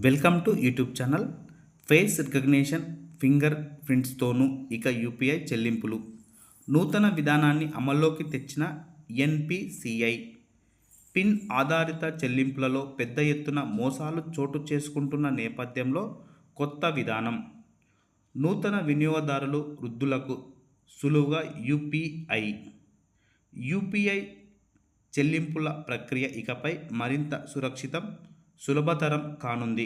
Welcome to YouTube channel. Face recognition finger ప్రింట్స్తోనూ ఇక UPI చెల్లింపులు నూతన విధానాన్ని అమల్లోకి తెచ్చిన ఎన్పిసిఐ పిన్ ఆధారిత చెల్లింపులలో పెద్ద ఎత్తున మోసాలు చోటు చేసుకుంటున్న నేపథ్యంలో కొత్త విధానం నూతన వినియోగదారులు వృద్ధులకు సులువుగా యూపీఐ చెల్లింపుల ప్రక్రియ ఇకపై మరింత సులభతరం కానుంది.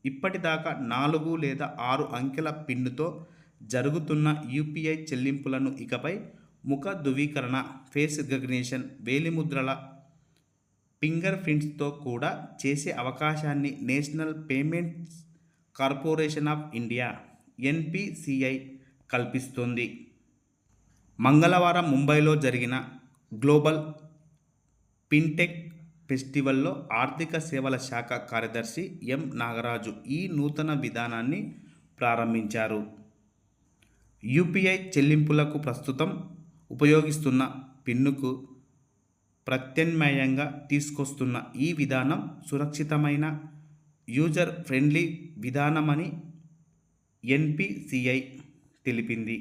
ఇప్పటిదాకా 4 లేదా 6 అంకెల పిన్నుతో జరుగుతున్న యూపీఐ చెల్లింపులను ఇకపై ముఖ ధృవీకరణ, ఫేస్ రికగ్నిషన్, వేలిముద్రల ఫింగర్ ప్రింట్స్తో కూడా చేసే అవకాశాన్ని National Payments Corporation of India NPCI కల్పిస్తోంది. మంగళవారం ముంబైలో జరిగిన గ్లోబల్ ఫిన్టెక్ ఫెస్టివల్లో ఆర్థిక సేవల శాఖ కార్యదర్శి ఎం నాగరాజు ఈ నూతన విధానాన్ని ప్రారంభించారు. యూపీఐ చెల్లింపులకు ప్రస్తుతం ఉపయోగిస్తున్న పిన్నుకు ప్రత్యామ్నాయంగా తీసుకొస్తున్న ఈ విధానం సురక్షితమైన, యూజర్ ఫ్రెండ్లీ విధానమని ఎన్పిసిఐ తెలిపింది.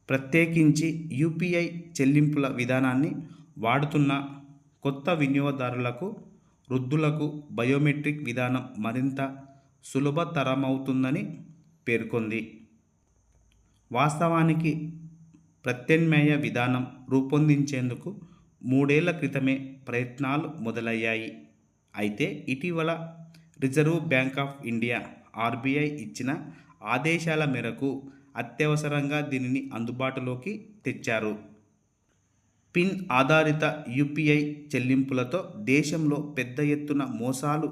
ప్రత్యేకించి యూపీఐ చెల్లింపుల విధానాన్ని వాడుతున్న కొత్త వినియోగదారులకు, వృద్ధులకు బయోమెట్రిక్ విధానం మరింత సులభతరమవుతుందని పేర్కొంది. వాస్తవానికి ప్రత్యామ్నాయ విధానం రూపొందించేందుకు 3 ఏళ్ల క్రితమే ప్రయత్నాలు మొదలయ్యాయి. అయితే ఇటీవల reserve bank of India RBI ఇచ్చిన ఆదేశాల మేరకు అత్యవసరంగా దీనిని అందుబాటులోకి తెచ్చారు. పిన్ ఆధారిత యూపీఐ చెల్లింపులతో దేశంలో పెద్ద ఎత్తున మోసాలు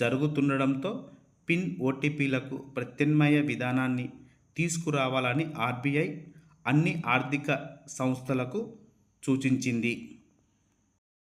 జరుగుతుండడంతో పిన్ ఓటీపీలకు ప్రత్యామ్నాయ విధానాన్ని తీసుకురావాలని ఆర్బీఐ అన్ని ఆర్థిక సంస్థలకు సూచించింది.